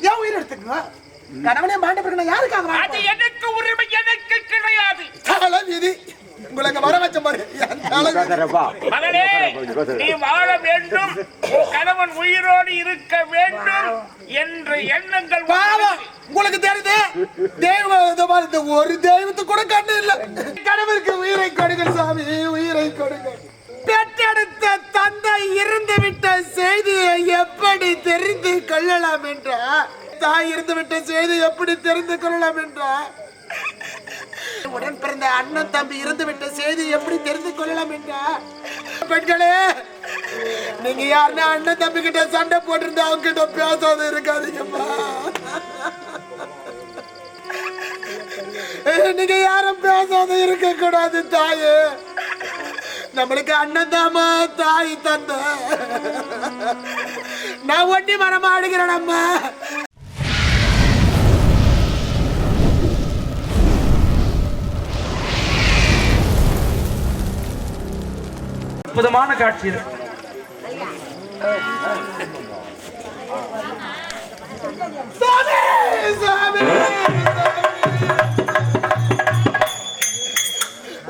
ஏன் உயிர் எடுத்துக்கணும்? கணவனே மாண்ட பிறகு யாருக்காக? அது எனக்கு உரிமை எனக்கு கிடையாது. தலை விதி. உங்களுக்கு வர வச்ச மாதிரி மகனே, நீ வாழ வேண்டும், கணவன் உயிரோடு இருக்க வேண்டும் என்ற எண்ணங்கள் உங்களுக்கு தெரியுது. தெய்வம் ஒரு தெய்வத்துக்கு கூட கண்ணு இல்ல. கணவருக்கு உயிரை கொடுங்க சாமி, உயிரை கொடுங்க. பெற்றெடுத்த தந்தை இருந்து விட்ட செய்தியை எப்படி தெரிந்து கொள்ளலாம் என்ற, தாய் இருந்து விட்ட செய்தி எப்படி தெரிந்து கொள்ளலாம் என்ற, உடன் பிறந்த அண்ணன் தம்பி இருந்து விட்ட செய்தி எப்படி தெரிந்து கொள்ளலாம் என்ற, பெண்களே நீங்க யாருன்னா அண்ணன் தம்பி கிட்ட சண்டை போட்டிருந்தா அவங்க கிட்ட பேசாத இருக்காதீங்கம்மா. நீங்க யாரும் பேசாத இருக்க கூடாது. தாயே, நம்மளுக்கு அண்ணன் தாமா தாய் தந்த. நான் ஒண்டி மரமா ஆடுகிறேன். அம்மா அற்புதமான காட்சி.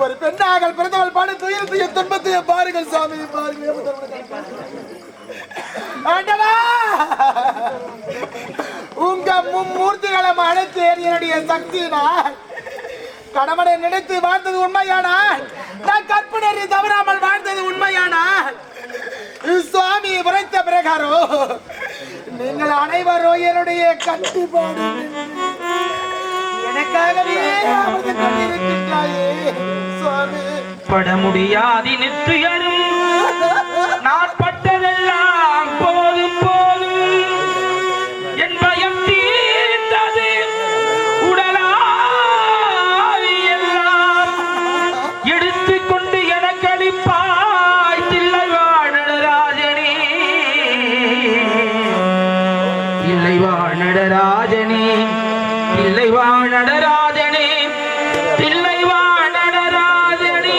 ஒரு பெண்ணாக பிறந்தவள் பாடு துயரத்தையும் துன்பத்தையும் பாருங்கள் சாமி, பாருங்கள். உங்க மும்மூர்த்திகளை அழைத்து என்னுடைய சக்தியினால் கணவனை நினைத்து வாழ்ந்தது உண்மையானால், நான் கற்பனை தவறாமல் வாழ்ந்தது உண்மையானால், சுவாமி உரைத்த பிரகாரம் நீங்கள் அனைவரும் என்னுடைய கட்டுப்பாடு எனக்காகவே சுவாமி. பட முடியாதி நிற்று நான் பட்டதெல்லாம் போதும் போதும் என் பயம் தீர்ந்தது உடலா எல்லாம் எடுத்துக்கொண்டு எனக்கு அளிப்பாய் தில்லைவா நடராஜனே, இல்லைவா நடராஜனே, இல்லைவா நடராஜனே, இல்லைவா நடராஜனே.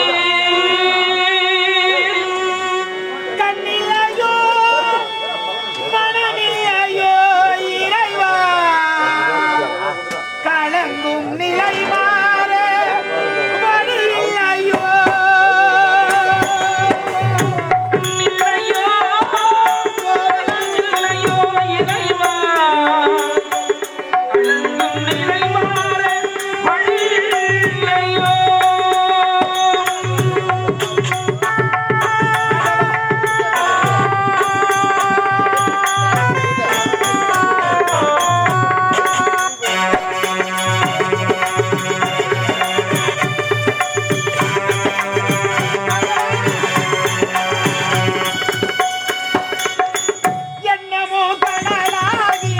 கண்ணிலையோ மனமில்லையோ இறைவா, கலங்கும் நிலை மாற வழியில்லையோ. இல்லையோ இல்லையோ இறைவா, கலங்கும் நிலை மாற வழியில்லையோ. என்னமோ கடலாகி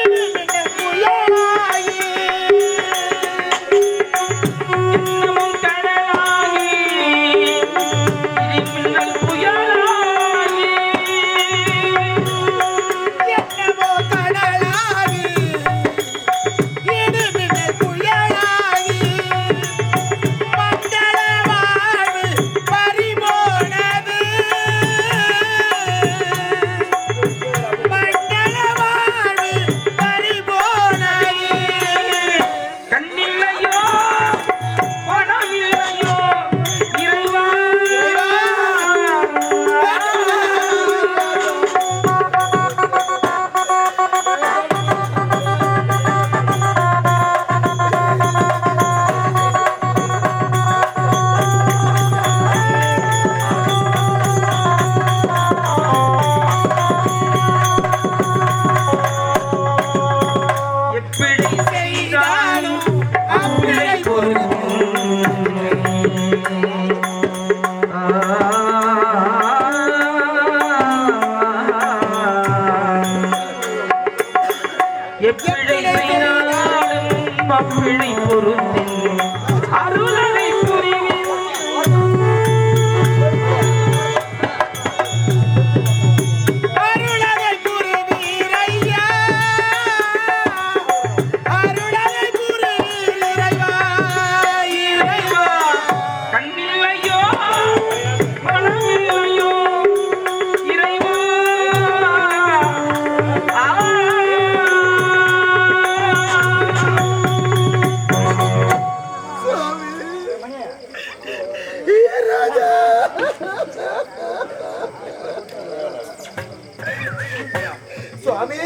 இனிமின புயலாகி, இன்னமும் கடலாகி இடிமின்னல் புயலாகி, என்னமோ கடலாகி இனிமின புயலாகி, மங்கள வாழ்வு பறிபோனது, மங்கள வாழ்வு பறிபோனது. கண்ணில்லையோ பணம் இல்லையோ இறைவா. எப்படி செய்தாலும் அப்பிழை எப்பிழை செய்தாலும் அப்பிழை பொருந்தின் அருளை புரிவேன். அருளதை புரிவீரையா, அருளதை புரிவீரையா, இறைவா. கண்ணில்லையோ மனமில்லையோ இறைவா. சுவாமி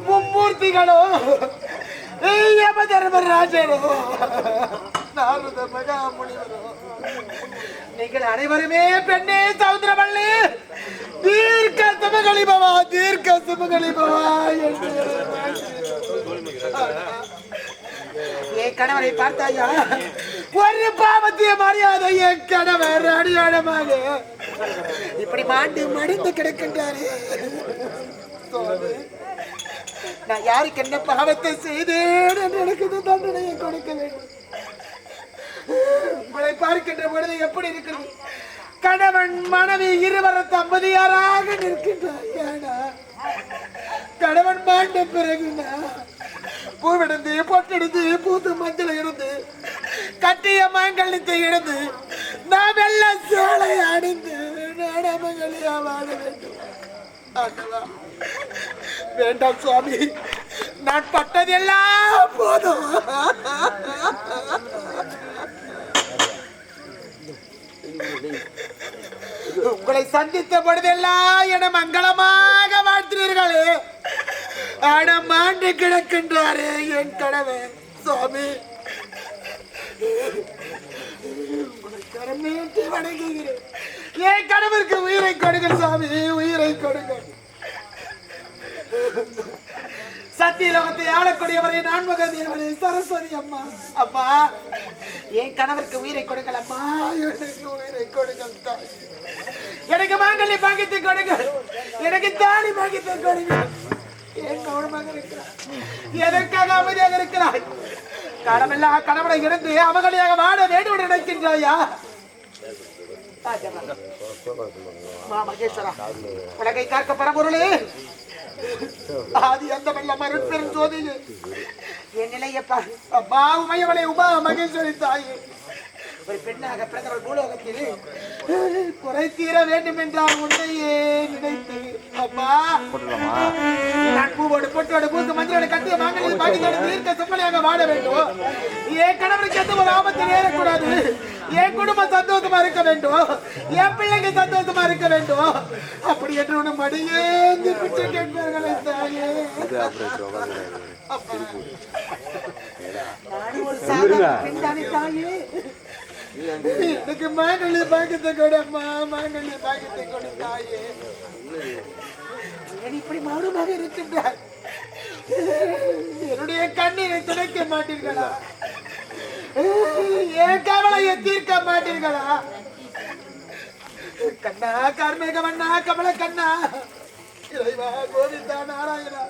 மும்மூர்த்திகளோ யம தர்மராஜரோ நாரத மகாமுனிவரோ நீங்கள் அனைவருமே பெண்ணே சௌந்தரவள்ளி தீர்க்க சுமகளிபவா தீர்க்க சுமகளிபவா என்று என் கணவரை பார்த்தாயா ஒரு பாவத்திய மரியாதை என் கணவர் அடியாளமாக இப்படி மாண்டு மடிந்து கிடக்கின்றாரே நான் யாருக்கு என்ன பாவத்தை செய்தேன் என்று எனக்கு தண்டனையை கொடுக்க வேண்டும் உங்களை பார்க்கின்ற பொழுது எப்படி இருக்கிறது கணவன் மனைவி இருவரும் தம்பதியாராக நிற்கின்றார் கணவன் மாண்ட பிறகு பூவிடுந்து பொட்டெடுத்து பூத்து மஞ்சள் இருந்து கட்டிய மாங்கல்யத்தை இழந்து நாம் எல்லாம் சேலை அணிந்து நடமகளியா வாழ வேண்டும் வேண்டாம் சுவாமி நான் பட்டதெல்லாம் போதும் உங்களை சந்தித்த பொழுதெல்லாம் என மங்களமாக வாழ்த்தினீர்களே ஆனா மாண்டு கிடக்கின்றாரே என் கணவன் சுவாமி உங்களை கரமேற்றி வணங்குகிறேன் என் கணவருக்கு உயிரை கொடுங்கள் சுவாமி உயிரை கொடுங்கள் சத்தியலோகத்தை ஆளக்கூடியவரை நான்மக தேவனை சரஸ்வதி அம்மா அப்பா என் கணவருக்கு உயிரை கொடுங்கள் அம்மா எனக்கு உயிரை கொடுங்கள் தாய் எனக்கு மாங்கல்யம் பாக்கியத்தை கொடுங்கள் எனக்கு தாலி பாக்கியத்தை கொடுங்கள் என் கவனமாக இருக்கிறார் எதற்காக அமைதியாக இருக்கிறாய் கடமெல்லாம் கடவுளை இருந்து அவகளையாக வாழ வேண்டும் நினைக்கின்றாயா மகேஸ்வரா உலகை காக்க பரம்பொருளே ஆதி அந்த மருட் பெரும் ஜோதி என் நிலையப்பா அம்மா உமையவளை உமா மகேஸ்வரி தாயே ஒரு பெண்ணாக பிறந்தவள் பூலோகத்தில் குறை தீர வேண்டும் என்றால் உன்னையே நினைத்து அம்மா நான் பூவோடு பொட்டோடு பூத்து மஞ்சளோடு கட்டிய மாங்கல்யம் பாக்கியத்தோடு தீர்க்க சும்மலையாக வாழ வேண்டும் என் கணவனுக்கு எந்த ஒரு ஆபத்து நேரக்கூடாது என் குடும்பம் சந்தோஷமா இருக்க வேண்டும் என் பிள்ளைங்க சந்தோஷமா இருக்க வேண்டும் அப்படி என்று உன மடியேந்தி பிச்சை கேட்பார்களே தாயே நானும் ஒரு சாதாரண பெண்தானே தாயே எனக்கு மாங்கல்ய பாக்கியத்தை கொடும்மா மாங்கல்ய பாக்கியத்தை கொடு தாயே இப்படி மௌனமாக இருக்கின்றார் என்னுடைய கண்ணீரை துடைக்க மாட்டீர்களா ஏன் கவலையை தீர்க்க மாட்டீர்களா கண்ணா கார்மேக மண்ணா கமல கண்ணா இறைவா கோவிந்தா நாராயணா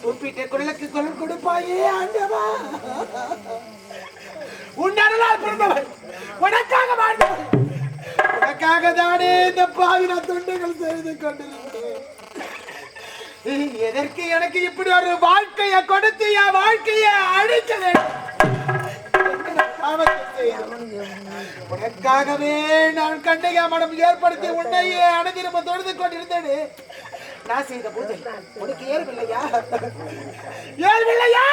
கூப்பிட்ட குரலுக்கு குரல் கொடுப்பாயே ஆண்டவா உன்னருளால் பிறந்தவன் உனக்காக வாழ்ந்தவன் உனக்காக தானே இந்த பாவின தொண்டுகள் செய்து கொண்டிருந்தேன் எதற்கு எனக்கு இப்படி ஒரு வாழ்க்கையை கொடுத்து என் வாழ்க்கையை அழிக்க வேண்டும் உனக்காகவே நான் கண்ணையா மனம் ஏற்படுத்தி உன்னையே அனுதினமும் தொழுது கொண்டிருந்தேன் நான் செய்த பூஜை உனக்கு ஏறவில்லையா ஏறவில்லையா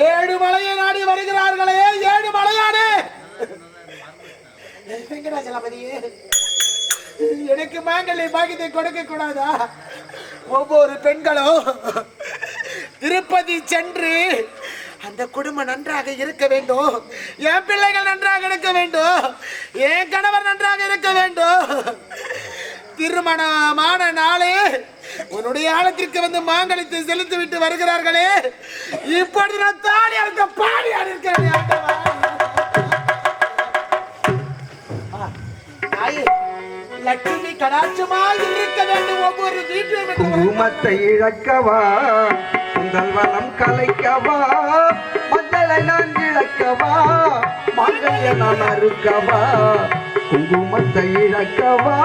ஏழு மலையை நாடி வருகிறார்களே ஏழு மலையானே வெங்கடாச்சலபதியே எனக்கு மாங்கல்ய பாக்கியத்தை கொடுக்க கூடாதா ஒவ்வொரு பெண்களும் திருப்பதி சென்று அந்த குடும்பம் நன்றாக இருக்க வேண்டும் என் பிள்ளைகள் நன்றாக இருக்க வேண்டும் என் கணவர் நன்றாக இருக்க வேண்டும் திருமணமான நாளே உன்னுடைய ஆழத்திற்கு வந்து மாங்கல்யத்தை செலுத்தி விட்டு வருகிறார்களே இப்பொழுது நான் தாடி அழுத்த பாடி இருக்கிறேன் லட்சுமி கடாட்சமாய் இருக்க வேண்டும் ஒவ்வொரு வீட்டிலும் குங்குமத்தை இழக்கவா உங்கள் வனம் கலைக்கவா மக்களை நான் இழக்கவா மங்களை நான் அறுக்கவா குங்குமத்தை இழக்கவா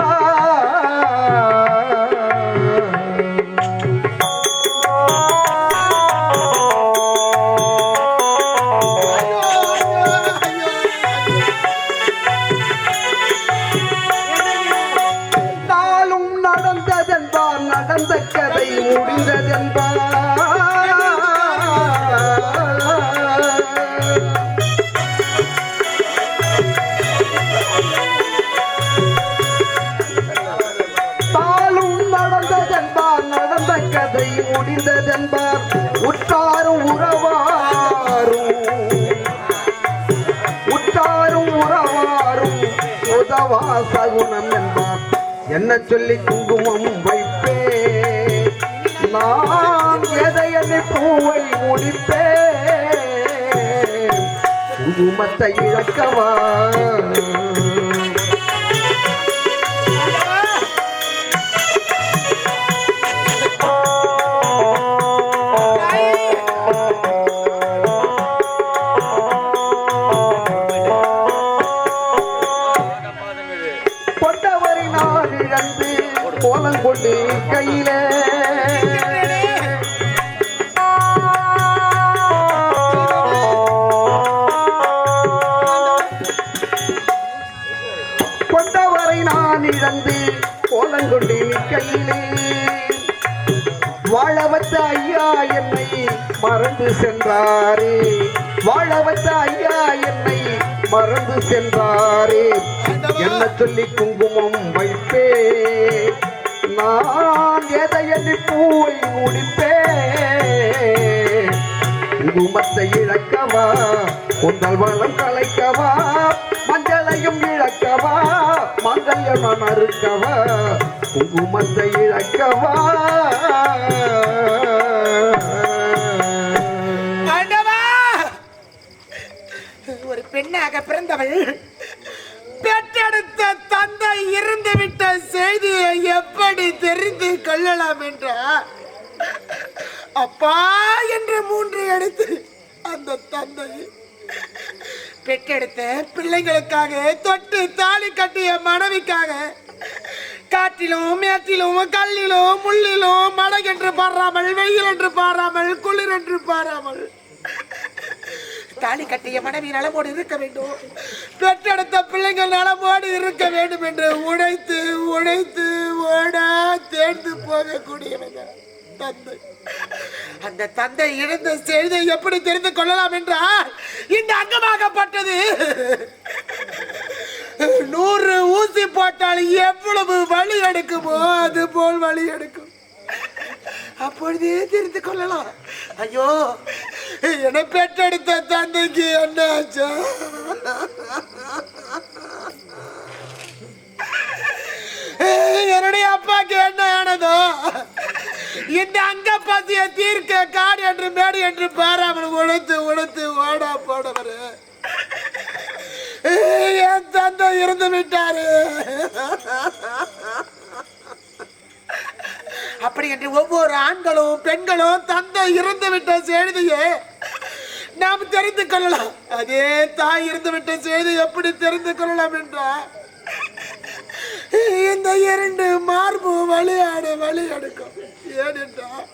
நடந்த கதை முடிந்ததென்பார் முடிந்ததென்பார் உற்றாரும் உறவாரும் உதவா சகுனம் என்பார். என்ன சொல்லி குங்குமம் வைப்பே நான் எதையனை பூவை முடிப்பே குங்குமத்தை இழக்கவா கொண்டவரை நான் இழந்து கோலம் கொண்டு கையிலே இழந்து கோலங்கொண்டு கையிலே வாழவத்த ஐயா என்னை மறந்து சென்றாரே வாழவத்த ஐயா என்னை மறந்து சென்றாரே என்ன சொல்லி குங்குமம் வைப்பே நான் எதையடி பூவை முடிப்பே குங்குமத்தை இழக்கவா உங்கள் வளம் கலைக்கவா மஞ்சளையும் இழக்கவா மங்கல்யம் நான் அறுக்கவா குங்குமத்தை இழக்கவா ஒரு பெண்ணாக பிறந்தவள் பெற்றெடுத்த தந்தை இருந்து விட்ட செய்தியை எப்படி தெரிந்து கொள்ளலாம் என்றார். அப்பா என்று 3 எடுத்து அந்த தந்தை பெற்றெடுத்த பிள்ளைகளுக்காக தொட்டு தாலி கட்டிய மனைவிக்காக காற்றிலும் மேற்றிலும் கல்லிலும் முள்ளிலும் மழை என்று பாராமல் வெயில் என்று பாராமல் குளிர் என்று பாராமல் தாலி கட்டிய மனைவி நலமோடு இருக்க வேண்டும், பெற்றெடுத்த பிள்ளைகள் நலமோடு இருக்க வேண்டும் என்று உழைத்து உழைத்து ஓடா தேர்ந்து போகக்கூடியவங்க தந்தை. அந்த தந்தை இழந்த செய்தியை எப்படி தெரிந்து கொள்ளலாம் என்றால் இந்த அங்கமாகப்பட்டது 100 ஊசி போட்டால் எவ்வளவு வலி எடுக்குமோ அது போல் வலி எடுக்கும். அப்பொழுதே தெரிந்து கொள்ளலாம். ஐயோ என்னை பெற்றெடுத்த தந்தைக்கு என்ன ஆச்சா, என்னுடைய அப்பாக்கு என்ன ஆனதோ, இந்த அங்க பசிய தீர்க்க காடு என்று மேடு என்று பாராமல் உழைத்து உழைத்து ஓடா போடவர் என் தந்தை இருந்து விட்டாரு. அப்படி என்று ஒவ்வொரு ஆண்களும் பெண்களும் தந்தை இருந்து விட்ட செய்தியை நாம் தெரிந்து கொள்ளலாம். அதே தாய் இருந்து விட்ட செய்தி எப்படி தெரிந்து கொள்ளலாம் என்றால் இந்த 2 மார்பு வலி எடுக்கும். ஏனென்றால்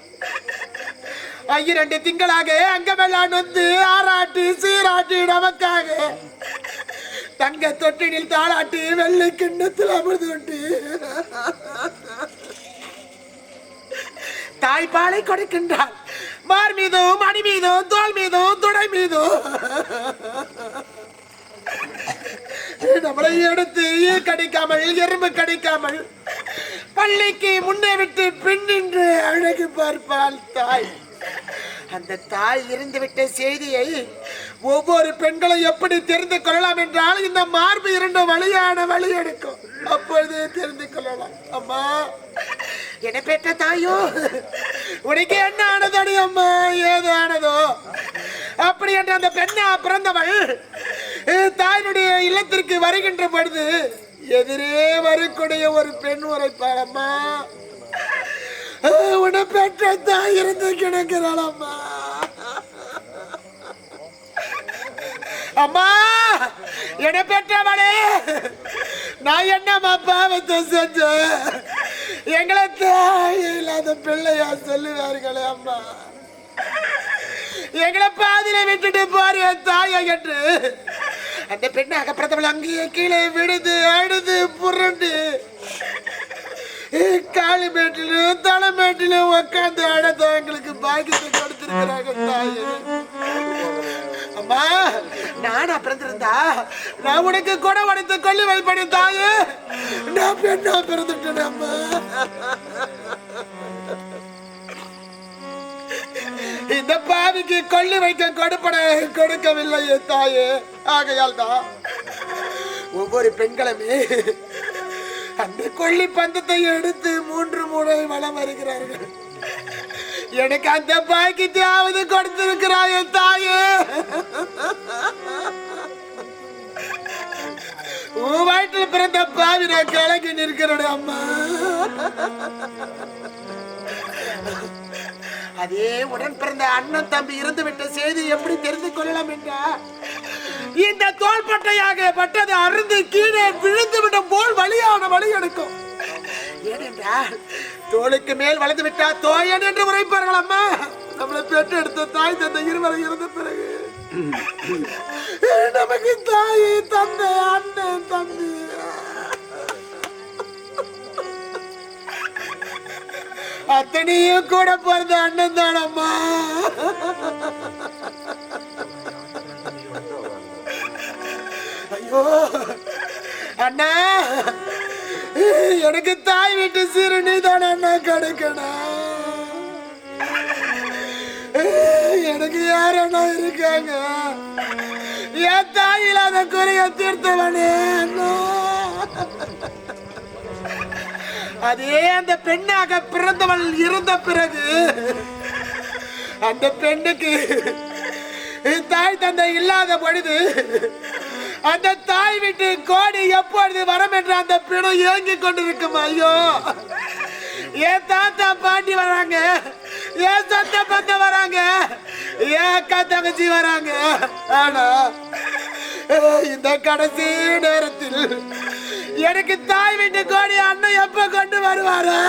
2 திங்களாக அங்கமெல்லாம் வந்து ஆராட்டி சீராட்டி நமக்காக தங்க தொட்டினில் தாளாட்டி வெள்ளை கிண்ணத்தில் அமர்ந்து கொண்டு தாய்ப்பாலை கொடுக்கின்றார். மார் மீதும் மணி மீதும் தோல் மீதும் துடை மீதும் நம்மளை எடுத்து கடிக்காமல் எறும்பு கடிக்காமல் பள்ளிக்கு முன்னே விட்டு பின்னின்று அழகு பார்ப்பாள் தாய். அந்த தாய் இருந்துவிட்ட செய்தியை ஒவ்வொரு பெண்களும் எப்படி தெரிந்து கொள்ளலாம் என்றால் இந்த மார்பு 2 வலி எடுக்கும். அப்பொழுது தெரிந்து கொள்ளலாம். அம்மா என்னை பெற்ற தாயோ உனக்கு என்ன ஆனது அடி அம்மா, ஏது ஆனதோ அப்படி என்று அந்த பெண்ணா பிறந்தவள் தாயினுடைய இல்லத்திற்கு வருகின்ற பொழுது எதிரே வரக்கூடிய ஒரு பெண் உரைப்பாள். அம்மா உன்னை பெற்ற தாய் இருந்து கிடக்கிறாள். அம்மா அம்மா என்னை பெற்றவளே நான் என்னம்மா பாவத்தை செஞ்சேன், எங்களை தாய் இல்லாத பிள்ளையா சொல்லுவார்களே. அம்மா எங்களை பாதியில விட்டுட்டு போறிய தாயை என்று அந்த பெண்ணாக பிரதமர் அங்கேயே கீழே விடுது அழுது புரண்டு காலி மேட்டிலும் தலை மேட்டிலும் உட்காந்து அழுத எங்களுக்கு பாக்கியத்தை கொடுத்திருக்கிறாங்க தாய். அம்மா நானா பிறந்திருந்தா நான் உனக்கு கூட உடைத்து கொள்ளி வைப்படி தாயே, நான் பெண்ணா பிறந்துட்டேன். அம்மா இந்த பாவிக்கு கொள்ளி வைக்க கொடுக்கவில்லை தாயே. ஆகையால் தான் ஒவ்வொரு பெண்களுமே அந்த கொள்ளி பந்தத்தை எடுத்து 3 முறை வலம் வருகிறார்கள். எனக்கு அந்த பாக்கியத்தையாவது கொடுத்திருக்கிறாய் தாயே. உன் வயிற்றில் பிறந்த பாவி நான் கலங்கி நிற்கிறேன் அம்மா. அதே உடன் பிறந்த அண்ணன் தம்பி இருந்து விட்ட செய்தி எப்படி தெரிந்து கொள்ளலாம் என்றா, இந்த தோள்பட்டையாக பட்டது அருந்து கீழே விழுந்து விடும் போல் வலியான வலி எடுக்கும். ஏனென்றால் தோளுக்கு மேல் வளர்ந்து விட்டா தோயன் என்று உரைப்பார்கள் அம்மா. நம்மளை பெற்று எடுத்த தாய் தந்தை இருவரை இருந்த பிறகு நமக்கு தாய் தந்தை அண்ணன் தம்பி அத்தனையும் கூட பிறந்த அண்ணன் தானம்மா. ஐயோ அண்ணா, எனக்கு தாய் வீட்டு சீரு நீ தானே அண்ணா கிடைக்கணும். எனக்கு யார் அண்ணா இருக்காங்க? என் தாய் இல்லாத குறைய தீர்த்தவனே அண்ணா. அதே அந்த பெண்ணாக பிறந்தவள் இருந்த பிறகு அந்த பெண்ணுக்கு தாய் தந்தை இல்லாத பொழுது அந்த தாய் வீட்டு கோடி எப்பொழுது வரும் என்று அந்த பிணம் ஏங்கி கொண்டிருக்கும். ஐயோ, என் தாத்தா பாட்டி வராங்க, என் சொந்த பந்த வராங்க, என் அக்கா தங்கச்சி வராங்க. ஆனா இந்த கடைசி நேரத்தில் எனக்கு தாய் வீட்டு கோடி அண்ணன் எப்ப கொண்டு வருவாரா?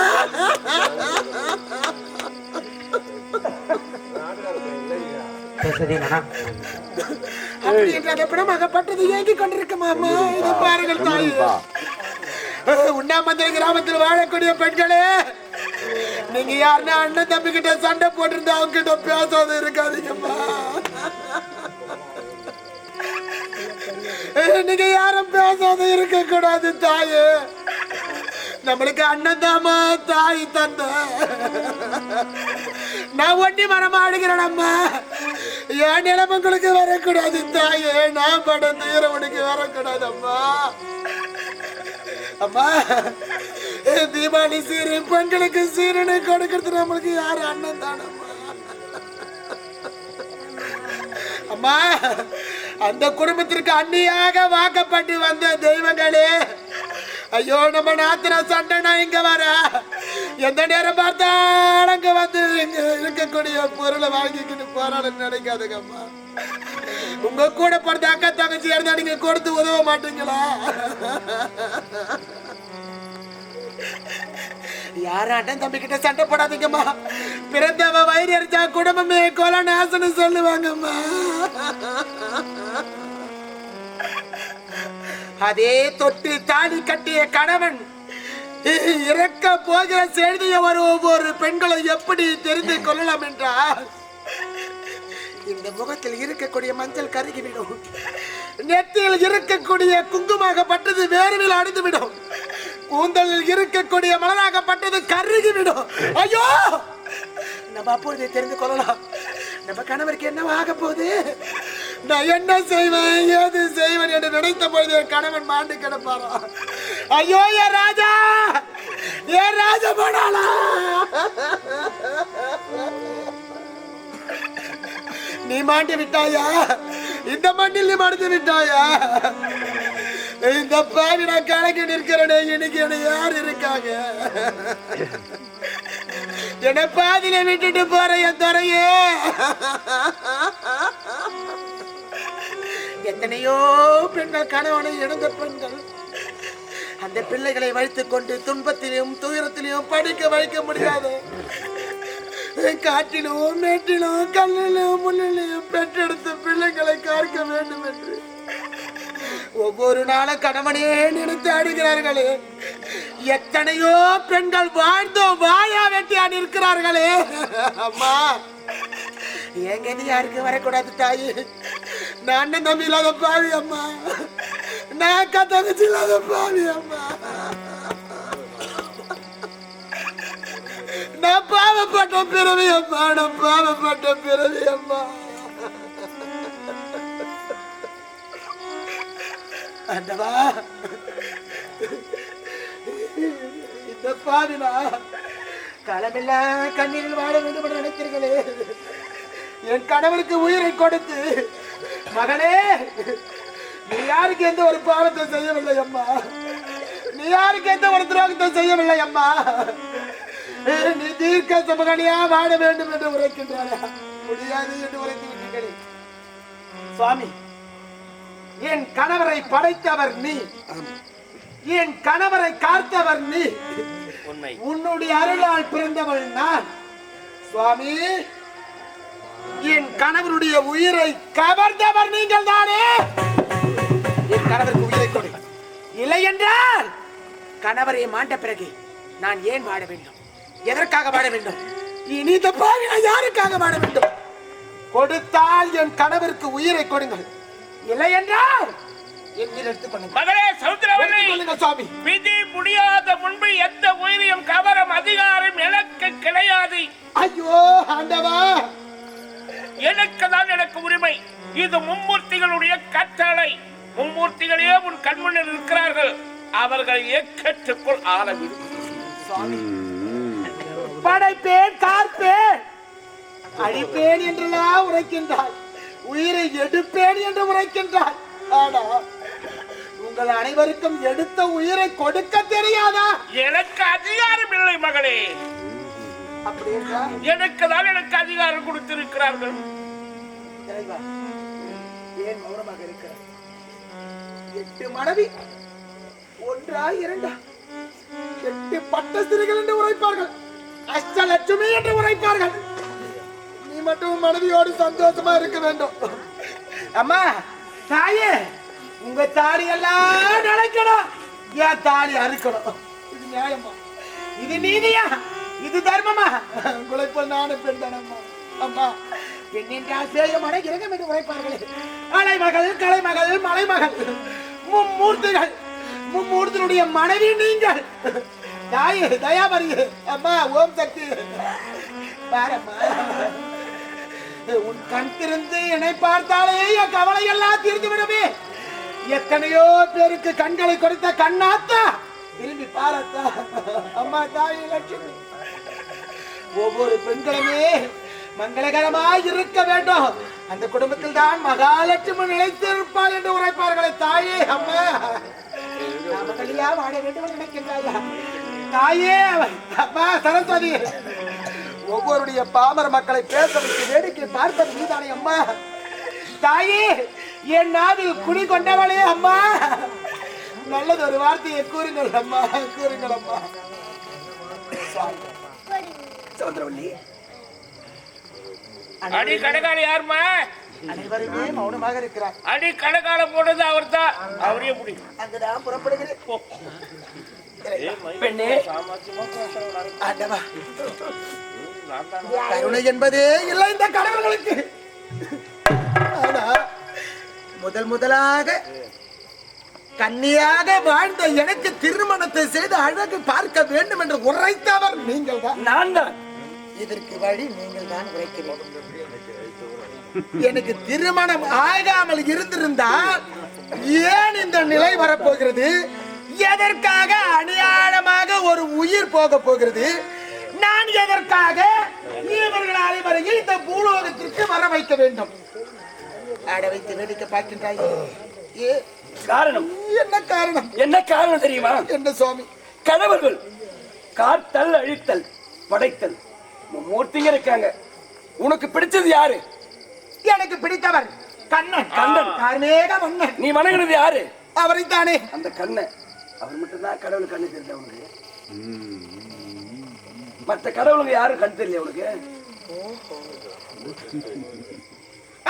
அப்படி என்று அந்த பிணமாகப்பட்டது ஏங்கி கொண்டிருக்குமாமா. இதை பாருங்கள் தாய். உண்ணாமந்திர கிராமத்தில் வாழக்கூடிய பெண்களே, நீங்க யாருன்னா அண்ணன் தம்பி கிட்ட சண்டை போட்டிருந்தா அவங்க கிட்ட பேசாத இருக்காதீங்கம்மா. நீங்க யாரும் பேசாத இருக்க கூடாது தாயே. நம்மளுக்கு அண்ணன் தாமா தாய் தந்த. நான் ஒண்டி மரமா ஆடுகிறேன் அம்மா. என் நிலமங்களுக்கு வரக்கூடாது தாயே. நான் பட தீரவனுக்கு வரக்கூடாது அம்மா. அம்மா, தீபாவளி சீரு பெண்களுக்கு சீருன்னு கொடுக்கறது நம்மளுக்கு யாரு? அண்ணன் தானம்மா. அம்மா, அந்த குடும்பத்திற்கு அண்ணியாக வாக்கப்பட்டு வந்த தெய்வங்களே, ஐயோ நம்ம நாத்திர சண்டை இங்க வர எந்த நேரம் பார்த்தாலும் அங்க வந்து இங்க இருக்கக்கூடிய பொருளை வாங்கிக்கிட்டு போராட நினைக்காதுங்கம்மா. உங்க கூட பிறந்த அக்கா தங்கச்சி இருந்தா நீங்க கொடுத்து உதவ மாட்டீங்களா? யாராட்டும் தம்பி கிட்ட சண்டை போடாதீங்கம்மா. பிறந்தவ வயிறு எரிச்சா குடும்பமே கொலை நாசனம் சொல்லுவாங்கம்மா. அதே தொட்டு தாலி கட்டிய கணவன் இறக்க போகிற செய்தியை ஒவ்வொரு பெண்களை எப்படி தெரிந்து கொள்ளலாம் என்றால், இந்த முகத்தில் இருக்கக்கூடிய மஞ்சள் கருகிவிடும், நெத்தியில் இருக்கக்கூடிய குங்குமாகப்பட்டது வேர்வில் அடைந்துவிடும், கூந்தலில் இருக்கக்கூடிய மலராகப்பட்டது கருகிவிடும். ஐயோ, நம்ம அப்பொழுது தெரிந்து கொள்ளலாம் நம்ம கணவருக்கு என்ன ஆக போகுது, நான் என்ன செய்வேன் ஏது செய்வேன் என்று நினைத்த பொழுது என் கணவன் மாண்டு கிடப்பாரா? ஐயோ என் ராஜா, என் ராஜா போனாலா? நீ மாண்டு விட்டாயா? இந்த மண்ணில் நீ மாண்டு விட்டாயா? இந்த பாவி நான் கணக்கு நிற்கிறேனே, இன்னைக்கு என்ன யார் இருக்காங்க? என்ன பாதியில விட்டுட்டு போற என் துறையே. எத்தனையோ பெண்கள் கணவனை இழந்த பெண்கள் அந்த பிள்ளைகளை வைத்துக் கொண்டு துன்பத்திலும் துயரத்திலும் படிக்க வைக்க முடியாது. காட்டிலும் மேட்டிலும் கல்லிலும் முள்ளிலும் பெற்றெடுத்த பிள்ளைகளை காக்க வேண்டும் என்று ஒவ்வொரு நாளும் கணவனே நினைத்து அடிக்கிறார்களே. எத்தனையோ பெண்கள் வாழ்ந்தோம் வாயா வெட்டியான் இருக்கிறார்களே. அம்மா, எங்க நீ யாருக்கு வரக்கூடாது தாயி? நான் அண்ணன் தம்பி இல்லாத பாவி அம்மா, நான் அக்கா தங்கச்சி இல்லாத பாவி அம்மா, நான் பாவப்பட்ட பாவப்பட்ட பிறவி அம்மா, நான் பாவப்பட்ட பிறவி அம்மா. ஆண்டவா, இந்த பாவினா களமில்லா கண்ணீரில் வாழ வேண்டும் என்று நினைக்கிறீர்களே. என் கணவருக்கு உயிரை கொடுத்து, மகனே நீ யாருக்கு எந்த ஒரு பாவத்தை செய்யவில்லை அம்மா, நீ யாருக்கு எந்த ஒரு துரோகத்தை செய்யவில்லை அம்மா, நீ தீர்க்க சமகனியா வாழ வேண்டும் என்று உரைக்கின்றாரா? முடியாது என்று உரைத்து விட்டீர்களே. சுவாமி, என் கணவரை படைத்தவர் நீ, என் கணவரை காத்தவர் நீ, உன்னுடைய அருளால் பிறந்தவள் நான். சுவாமி, என் கணவருடைய உயிரை கவர்ந்தவர் நீங்கள் தானே. என் கணவருக்கு உயிரை கொடு. இல்லை என்றால் கணவரை மாண்ட பிறகு நான் ஏன் வாழ வேண்டும்? எதற்காக வாழ வேண்டும்? இனி இந்த பாவியை யாருக்காக வாழ வேண்டும்? கொடுத்தால் என் கணவருக்கு உயிரை கொடுங்கள், இல்லை என்றால் மகளே சௌந்தரவல்லி, சுவாமி, விதி முடியாத முன்பு எந்த உயிரையும் கவரும் அதிகாரம் எனக்கு கிடையாது. ஐயோ ஆண்டவா, எனக்கு தான் எனக்கு உரிமை. இது மும்மூர்த்திகளுடைய கட்டளை. மும்மூர்த்திகளே உன் கண்முன்னில் இருக்கிறார்கள். அவர்கள் ஏக்கற்றுக்குள் ஆரம்பி படைப்பேன், காப்பேன், அழிப்பேன் என்றெல்லாம் உரைக்கின்றாய், உயிரை எடுப்பேன் என்று உரைக்கின்றாய். ஆனா உங்கள் அனைவருக்கும் எடுத்த உயிரை கொடுக்க தெரியாதா? எனக்கு அதிகாரம் இல்லை மகளே. அப்படி என்றால் எனக்கு தான் எனக்கு அதிகாரம் கொடுத்திருக்கிறார்கள். ஏன் மௌனமாக இருக்கிறார்? 8 மனைவி, 1 2 8 பட்டஸ்திரிகள் என்று உரைப்பார்கள், அஷ்டலட்சுமி என்று உரைப்பார்கள். நீ மட்டும் மனைவியோடு சந்தோஷமா இருக்க வேண்டும். அம்மா, தாயே, உங்க தாடி எல்லாம் நினைக்கணும், ஏன் தாடி அறுக்கணும்? இது நியாயமா? இது நீதியா? இது தர்மமா? உங்களை போல் நானும் பெண் தானம்மா. அம்மா, பெண் என்றால் சேயமான கிரகம் என்று உரைப்பார்களே. அலைமகள், கலைமகள், மலைமகள், மும்மூர்த்திகள், மும்மூர்த்தியுடைய மனைவி நீங்கள். தாயே, தயாபரியே, அம்மா, ஓம் சக்தி, பாரம்மா, உன் கண் திறந்து என்னை பார்த்தாலே என் கவலை எல்லாம் தீர்ந்து விடுமே. எத்தனையோ பேருக்கு கண்களை கொடுத்த கண்ணாத்தா, திரும்பி பாரத்தா. அம்மா, தாய் லட்சுமி, ஒவ்வொரு பெண்களுமே மங்களகரமாய் இருக்க வேண்டும். அந்த குடும்பத்தில் தான் மகாலட்சுமி நிலைத்திருப்பாள் என்று உரைப்பார்களே. தாயே, அம்மா, மகளியா வாழ வேண்டும் நினைக்கின்றாயா? தாயே, அம்மா சரஸ்வதி, ஒவ்வொருடைய பாமர மக்களை பேச வைத்து வேடிக்கை பார்ப்பது நீதானே அம்மா. தாயே, என் நாவில் குடி கொண்டவளே அம்மா, நல்லது ஒரு வார்த்தையை கூறுங்கள் அம்மா, கூறுங்கள் அம்மா. சௌந்தரவல்லி, அடி கடைக்கால யாருமா? அனைவருமே மௌனமாக இருக்கிறார். அடி கடைக்கால போனது அவர் தான், அவரே முடியும். அங்குதான் புறப்படுகிறேன். பெண்ணே, ஆண்டவா, கருணை என்பதே இல்லை இந்த கடவுள்களுக்கு. ஆனா முதலாக கன்னியாக வாழ்ந்த எனக்கு திருமணத்தை செய்து அழகு பார்க்க வேண்டும் என்று உரைத்தவர் நீங்கள் தான். நான் தான். இதற்கு வழி நீங்கள் தான் உரைக்க வேண்டும். எனக்கு திருமணம் ஆகாமல் இருந்திருந்தால் ஏன் இந்த நிலை வரப்போகிறது? எதற்காக அநியாயமாக ஒரு உயிர் போக போகிறது? நான் எதற்காக இவர்கள் அனைவரையும் இந்த பூலோகத்திற்கு வர வைக்க வேண்டும்? அட வைத்து வேடிக்கை பார்க்கின்றாய். காரணம் என்ன காரணம்? என்ன காரணம் தெரியுமா? என்ன சுவாமி? கடவுள்கள் காத்தல், அழித்தல், படைத்தல் மூர்த்திங்க இருக்காங்க. உனக்கு பிடிச்சது யாரு? எனக்கு பிடித்தவர் கண்ணன். கண்ணன், கார்மேக மன்னன். நீ வணங்குறது யாரு? அவரைத்தானே. அந்த கண்ணன், அவர் மட்டும்தான் கடவுள் கண்ணு தெரியல உனக்கு. மற்ற கடவுளுங்க யாரும் கண் தெரியல உனக்கு.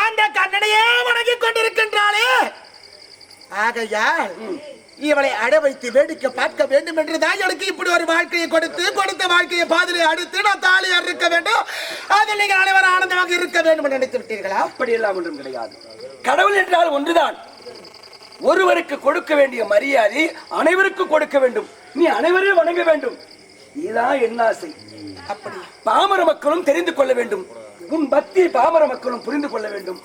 அந்த கண்ணனையே வணங்கி கொண்டிருக்கின்றாளே. ஆகையால் இவளை அட வைத்து வேடிக்கை பார்க்க வேண்டும் என்றுதான் எனக்கு இப்படி ஒரு வாழ்க்கையை கொடுத்த வாழ்க்கையை பாதிலே அடுத்து நான் தாலி அறுக்க வேண்டும். அதில் நீங்கள் அனைவரும் ஆனந்தமாக இருக்க வேண்டும் என்று நினைத்து விட்டீர்களா? அப்படி எல்லாம் ஒன்றும் கிடையாது. கடவுள் என்றால் ஒன்றுதான். ஒருவருக்கு கொடுக்க வேண்டிய மரியாதை அனைவருக்கும் கொடுக்க வேண்டும். நீ அனைவரையும் வணங்க வேண்டும். இதான் என்ன ஆசை. அப்படி பாமர மக்களும் தெரிந்து கொள்ள வேண்டும், உன் பக்தியை பாமர மக்களும் புரிந்து கொள்ள வேண்டும்.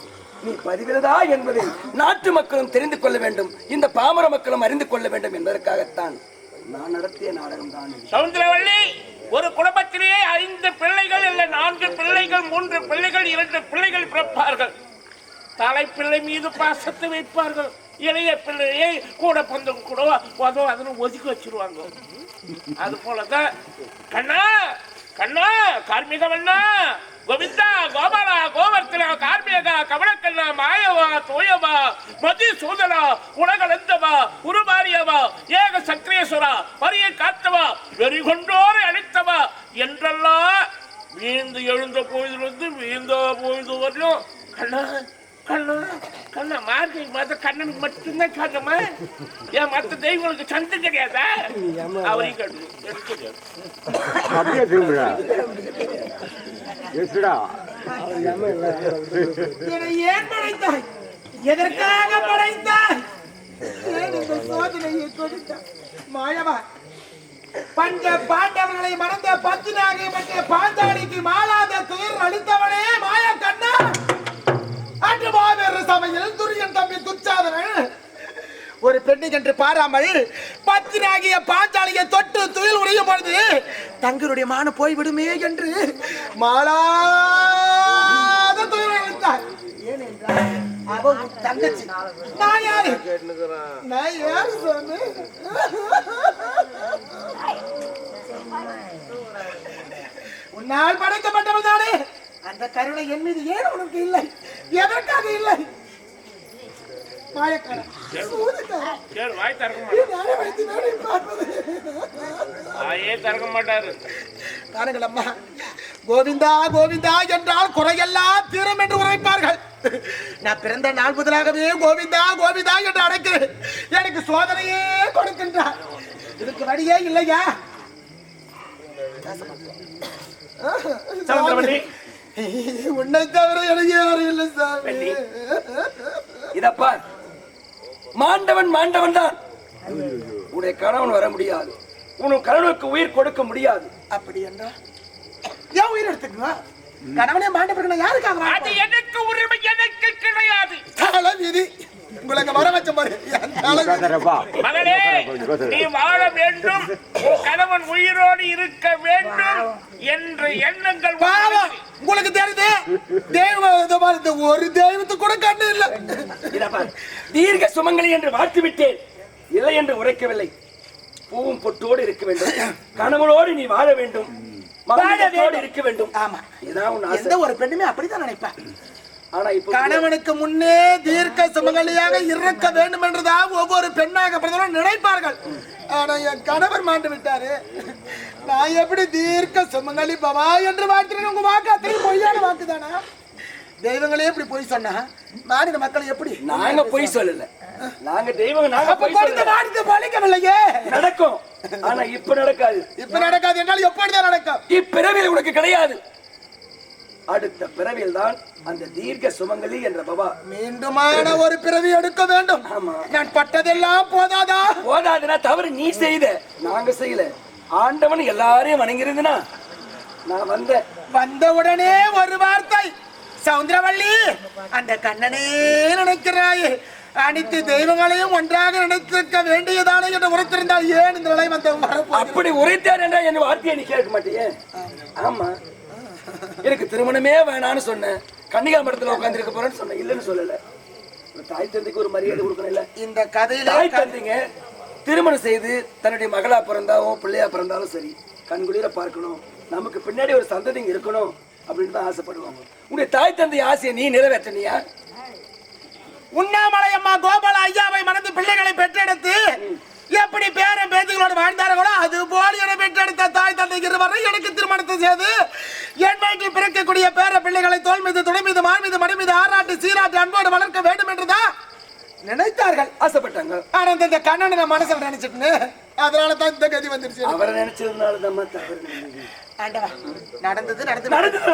நீ பதிவிரதா என்பதை நாட்டு மக்களும் தெரிந்து கொள்ள வேண்டும், இந்த பாமர மக்களும் அறிந்து கொள்ள வேண்டும் என்பதற்காகத்தான் நான் நடத்திய நாடகம் தான். சவுந்தரவள்ளி, ஒரு குடும்பத்திலேயே 5 பிள்ளைகள் இல்ல 4 பிள்ளைகள், 3 பிள்ளைகள், 2 பிள்ளைகள் பிறப்பார்கள். தலைப்பிள்ளை மீது பாசத்தை வைப்பார்கள், இளைய பிள்ளையை கூட பந்தம் கூட அதனை ஒதுக்கி வச்சிருவாங்க. அது போலதான் கண்ணா கண்ணா கார்மிகவண்ணா கோவிந்தா கோபாலா கோவர்த்தனா கார்மிகா கமலக்கண்ணா மாயவா தோயவா மதி சூதனா உலகளந்தவா உருமாரியவா ஏக சக்ரேஸ்வரா வரியை காத்தவா வெறி கொண்டோரை அழித்தவா என்றெல்லாம் வீழ்ந்து எழுந்த பொழுதிலிருந்து வீழ்ந்த பொழுது வரலும் கண்ணா கண்ணா கண்ணா மார்கழி மாத கண்ணனுக்கு மட்டும்தான் சொன்னமா, ஏன் மற்ற தெய்வங்களுக்கு சந்தம் கிடையாதா? அவரையும் கண்ணு அப்படியே திரும்பிடா என்னை ஏன் படைத்தாய்? எதற்காக படைத்தாய்? ஏன் இந்த சோதனையை கொடுத்தாய்? மாயவா, பஞ்ச பாண்டவர்களை மறந்த பத்தினாக மற்ற பாஞ்சாலிக்கு மாளாத துயர் அளித்தவனே மாய கண்ணா. அன்று மாவேறு சபையில் துரியன் தம்பி துச்சாதனன் ஒரு பெண்ணை என்று பாராமல் பத்தினாகிய பாஞ்சாலியை தொட்டு துயில் உடையும் பொழுது தங்களுடைய மான போய்விடுமே என்று மாளாத துயில் அளித்தார். ஏனென்றால் அவ உன் தங்கச்சி. நான் யாரு? நான் யாரு சொன்ன? உன்னால் படைக்கப்பட்டவள் தானே. அந்த கருணை என் மீது ஏன் உனக்கு இல்லை? எதற்காக இல்லை? மாயக்காரன், வாய் திறக்க மாட்டாரு. பாருங்கள் அம்மா, கோவிந்தா கோவிந்தா என்றால் குறையெல்லாம் தீரும் என்று உரைப்பார்கள். நான் பிறந்த நாள் முதலாகவே கோவிந்தா கோவிந்தா என்று அழைக்கிறேன். எனக்கு சோதனையே கொடுக்கின்றார். இதுக்கு வழியே இல்லையா? உன்னை தவிர எனக்கு யாரும் இல்லை சாமி. இதப்பா, மாண்டவன் மாண்டவன் தான். உன்னுடைய கணவன் வர முடியாது, உன் கணவனுக்கு உயிர் கொடுக்க முடியாது. அப்படி என்றா ஏன் உயிர் எடுத்துக்கணும்? கணவனே மாண்டவர்கள் யாருக்காக? அது எனக்கு உரிமை எனக்கு கிடையாது. தலைவிதி உங்களுக்கு வர வச்ச மாதிரி. மகனே, நீ வாழ வேண்டும், உன் கணவன் உயிரோடு இருக்க வேண்டும் என்ற எண்ணங்கள் பாவம் உங்களுக்கு தெரியுது. தெய்வம் ஒரு தெய்வத்துக்கு கூட கண்ணு இல்லை. தீர்க்க சுமங்கலி என்று வாழ்த்து விட்டேன், இல்லை என்று உரைக்கவில்லை. பூவும் பொட்டோடு இருக்க வேண்டும், கணவனோடு நீ வாழ வேண்டும், மகளோடு இருக்க வேண்டும். ஆமா, இதான் எந்த ஒரு பெண்ணுமே அப்படித்தான் நினைப்பேன். ஆனா இப்ப கணவனுக்கு முன்னே தீர்க்க சுமங்கலியாக இருக்க வேண்டும் என்றுதான் ஒவ்வொரு பெண்ணாக பிறந்தவரும் நினைப்பார்கள். ஆனா என் கணவர் மாண்டு விட்டாரு. நான் எப்படி தீர்க்க சுமங்கலி பவா என்று வாழ்த்துறேன்? உங்க வாக்கு அத்தனை பொய்யான வாக்கு தானா? தெய்வங்களே எப்படி பொய் சொன்னா மாநில மக்கள் எப்படி? நாங்க பொய் சொல்லல, நாங்க தெய்வம். நாங்க வார்த்தை பழிக்கவில்லையே. நடக்கும், ஆனா இப்ப நடக்காது. இப்ப நடக்காது என்றால் எப்படிதான் நடக்கும்? இப்பிறவியில் உனக்கு கிடையாது. அடுத்த பிறவியில் தான் அந்த தீர்க்க சுமங்கலி என்ற பவா மீண்டுமான ஒரு பிறவி எடுக்க வேண்டும். ஆமா, நான் பட்டதெல்லாம் போதாதா? போதாதுன்னா தவறு நீ செய்த, நாங்க செய்யல. ஆண்டவன் எல்லாரையும் வணங்கிருந்தனா நான் வந்தவுடனே ஒரு வார்த்தை, சவுந்தரவள்ளி அந்த கண்ணனே நினைக்கிறாயே, அனைத்து தெய்வங்களையும் ஒன்றாக நினைத்திருக்க வேண்டியதானே என்று உரைத்திருந்தால் ஏன் இந்த நிலை வந்த? அப்படி உரைத்தார் என்றா என் வார்த்தையை நீ கேட்க மாட்டியே. ஆமா, எனக்கு திருமணமே வேணான்னு சொன்னேன், கன்னிகாமரத்துல உட்கார்ந்து இருக்க போறேன்னு சொன்னேன், இல்லைன்னு சொல்லல. தாய் தந்தைக்கு ஒரு மரியாதை கொடுக்கணும் இல்ல? இந்த கதையில தாய் தந்தைங்க திருமணம் செய்து தன்னுடைய மகளா பிறந்தாலும் பிள்ளையா பிறந்தாலும் சரி, கண்குளிர பார்க்கணும், நமக்கு பின்னாடி ஒரு சந்ததிங்க இருக்கணும் அப்படின்னு தான் ஆசைப்படுவாங்க. உன்னுடைய தாய் தந்தை ஆசையை நீ நிறைவேற்றினியா? உண்ணாமலை அம்மா கோபால ஐயாவை மணந்து பிள்ளைகளை பெற்றெடுத்து எப்படி பேரன் பேத்திகளோடு வாழ்ந்தார்களோ அது போல் என பெற்றெடுத்த தாய் தந்தை இருவரை எனக்கு திருமணத்தை செய்து என் வயிற்றில் பிறக்கக்கூடிய பேர பிள்ளைகளை தோல் மீது துணை மீது மான் மீது மணி மீது ஆராட்டு சீராட்டு அன்போடு வளர்க்க வேண்டும் என்றுதான் நினைத்தார்கள், ஆசைப்பட்டாங்க. ஆனா இந்த கண்ணனை நான் மனசில் நினைச்சிட்டு அதனால தான் இந்த கதி வந்துருச்சு. அவரை நினைச்சதுனால தான்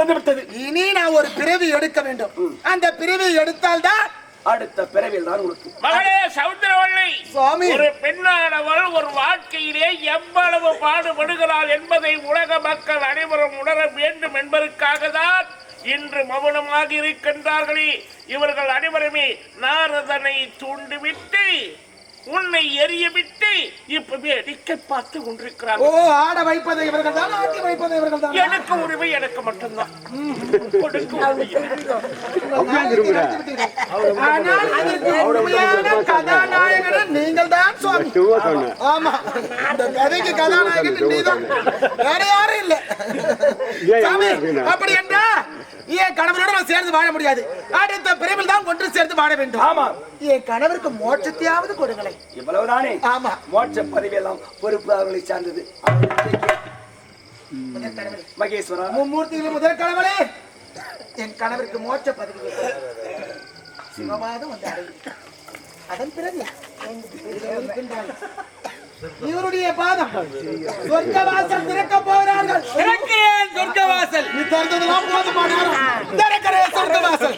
நடந்தது. இனி நான் ஒரு பிறவி எடுக்க வேண்டும். அந்த பிறவி எடுத்தால்தான் அடுத்த பிறவியில் தான் உனக்கு. மகளே சௌந்தரவள்ளி, சுவாமி. ஒரு பெண்ணானவள் ஒரு வாழ்க்கையிலே எவ்வளவு பாடுபடுகிறாள் என்பதை உலக மக்கள் அனைவரும் உணர வேண்டும் என்பதற்காக தான் இன்று மௌனமாக இருக்கின்றார்களே. இவர்கள் அனைவருமே நாரதனை தூண்டிவிட்டு உன்னை எரியவிட்டு இப்பவே அடிக்க பார்த்து கொண்டிருக்கிறார்கள். ஓ, ஆட வைப்பதை இவர்கள் தான், ஆட்டி வைப்பதை இவர்கள் தான். எனக்கு உரிமை எனக்கு மட்டும்தான். ஆனால் அதற்கு உண்மையான கதாநாயகன் நீங்கள் தான் சுவாமி. ஆமா, இந்த கதைக்கு கதாநாயகன் நீதான், வேற யாரும் இல்ல சாமி. அப்படி என்றா என் கணவனோட நான் சேர்ந்து வாழ முடியாது. அடுத்த பிறவில் தான் ஒன்று சேர்ந்து வாழ வேண்டும். ஆமா, என் கணவருக்கு மோட்சத்தையாவது கொடுங்களேன். இவ்வளவுதானே? ஆமா, மோட்ச பதவியெல்லாம் பொறுப்பு அவர்களை சார்ந்தது. மகேஸ்வரா, மும்மூர்த்திகளின் முதல் கடவுளே, என் கணவருக்கு மோட்ச பதவி சிவபாதம் வந்து அடையும். அதன் பிறகு இவருடைய பாதம் சொர்க்கவாசல் திறக்க போகிறார்கள். திறக்கிறேன் சொர்க்கவாசல். நீ திறந்ததெல்லாம் போதுமா நேரம்? திறக்கிறேன் சொர்க்கவாசல்.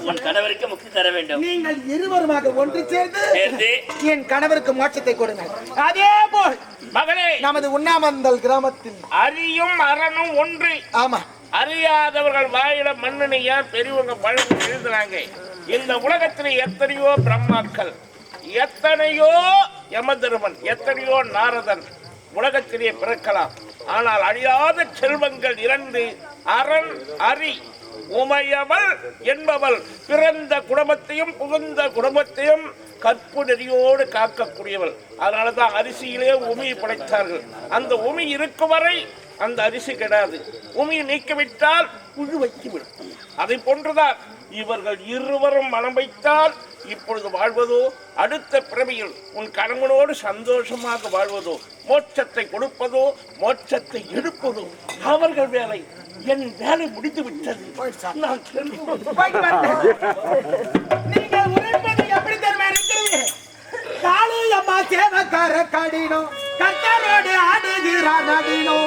உன் கணவருக்கு முக்தி தர வேண்டும். நீங்கள் இருவருமாக ஒன்று சேர்ந்து என் கணவருக்கு மோட்சத்தை கொடுங்கள். அதே போல் மகளே, நமது உண்ணாமந்தல் கிராமத்தில் அறியும் அரணும் ஒன்று. ஆமா, அறியாதவர்கள் வாயில மண்ணெண்ணையா பெரியவங்க பழகு எழுதுறாங்க. இந்த உலகத்தில் எத்தனையோ பிரம்மாக்கள், எத்தனையோ யமதர்மன், எத்தனையோ நாரதன் உலகத்திலே பிறக்கலாம். ஆனால் அழியாத செல்வங்கள் இரண்டு, அரண் அரி. உமையவள் என்பவள் பிறந்த குடும்பத்தையும் புகுந்த குடும்பத்தையும் கற்பு நெறியோடு காக்கக்கூடியவள். அதனாலதான் அரிசியிலே உமியை படைத்தார்கள். அந்த உமி இருக்கும் வரை அந்த அரிசி கெடாது. உமியை நீக்கிவிட்டால் புழு வைத்துவிடும். அதை போன்றுதான் இவர்கள் இருவரும் மனம் வைத்தால் இப்பொழுது வாழ்வதோ, அடுத்த பிறவியில் உன் கணவனோடு சந்தோஷமாக வாழ்வதோ, மோட்சத்தை கொடுப்பதோ, மோட்சத்தை எடுப்பதோ அவர்கள் வேலை. என் வேலை முடிந்து விட்டது. நான் நீங்கள் உரைப்பது எப்படி தெரியுமா இருக்கிறது? காளி அம்மா சேவக்கார கடினோ, கர்த்தரோடு ஆடுகிறார் நடினோ.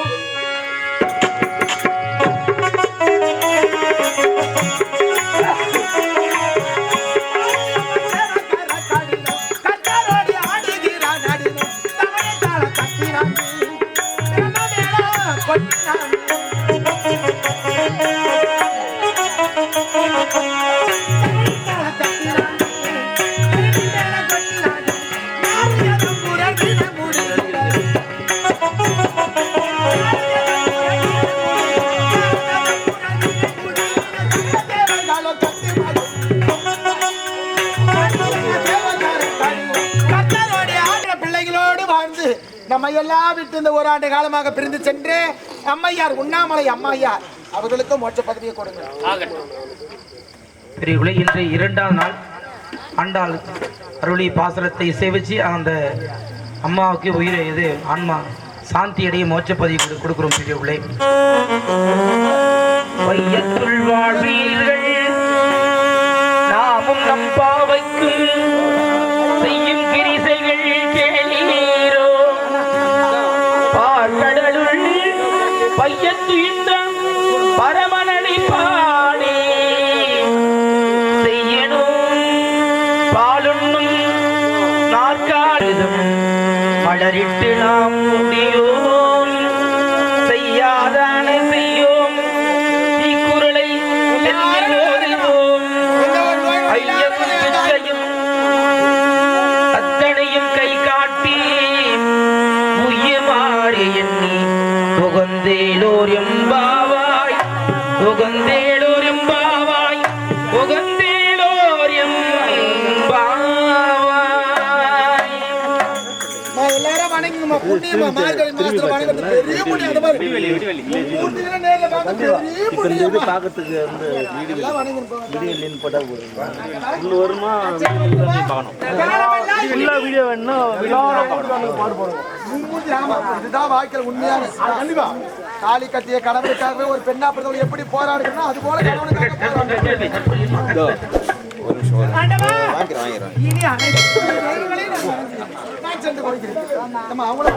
நம்ம எல்லாம் விட்டு இந்த ஓராண்டு காலமாக பிரிந்து சென்று அம்மையார் உண்ணாமலை அம்மையார் அவர்களுக்கு மோட்ச பதவியை கொடுங்க. பெரியவர்களே, இன்று 2ஆம் நாள் ஆண்டாள் அருளி பாசனத்தை சேவிச்சு அந்த அம்மாவுக்கு உயிரை இது ஆன்மா சாந்தி அடைய மோட்ச பதவி கொடுக்கிறோம். பெரியவர்களே, வையத்துள் வாழ்வீர்கள் நாமும் நம் பாவைக்கு செய்யும் கிரிசைகள் கேளீரோ, பார்க்கடலுள் பையத்து இன்பம் பரமனடி பாடி செய்யணும் பாலுண்ணும் நாற்காலிதும் மலரிட்டு நாம் முடியோம் செய்யாதான செய்யோம் தீக்குறளை ஓதுவோம் ஐயம் பிச்சையும் அத்தனையும் கை காட்டி உய்யமாறி எண்ணி புகந்தேலோர் எம்பாவாய் புகந்தேலோர் எம்பாவாய் புகந்தேலோர் எம்பாவாய். எல்லாரும் வணங்குமா, புண்ணியமா, மார்கழி மாசத்துல வணங்குறது பெரிய புண்ணியம். அந்த மாதிரி மூர்த்திகளை நேர்ல பார்க்க பெரிய புண்ணியமா. பாக்கிறதுக்கு வந்து எல்லாம் வணங்குங்க. வீடியோ போட்டா போதும். வருமா வீடியோ வேணும்னா பாடு போடுவோம். இதுதான் வாழ்க்கையில் உண்மையான கண்டிப்பா. தாலி கட்டிய கணவனுக்காகவே ஒரு பெண்ணா பிறந்தவங்க எப்படி போராடுகிறோம், அது போல கணவனுக்காக இனி அனைத்து நான் சென்று கொடுக்கிறேன். நம்ம அவங்கள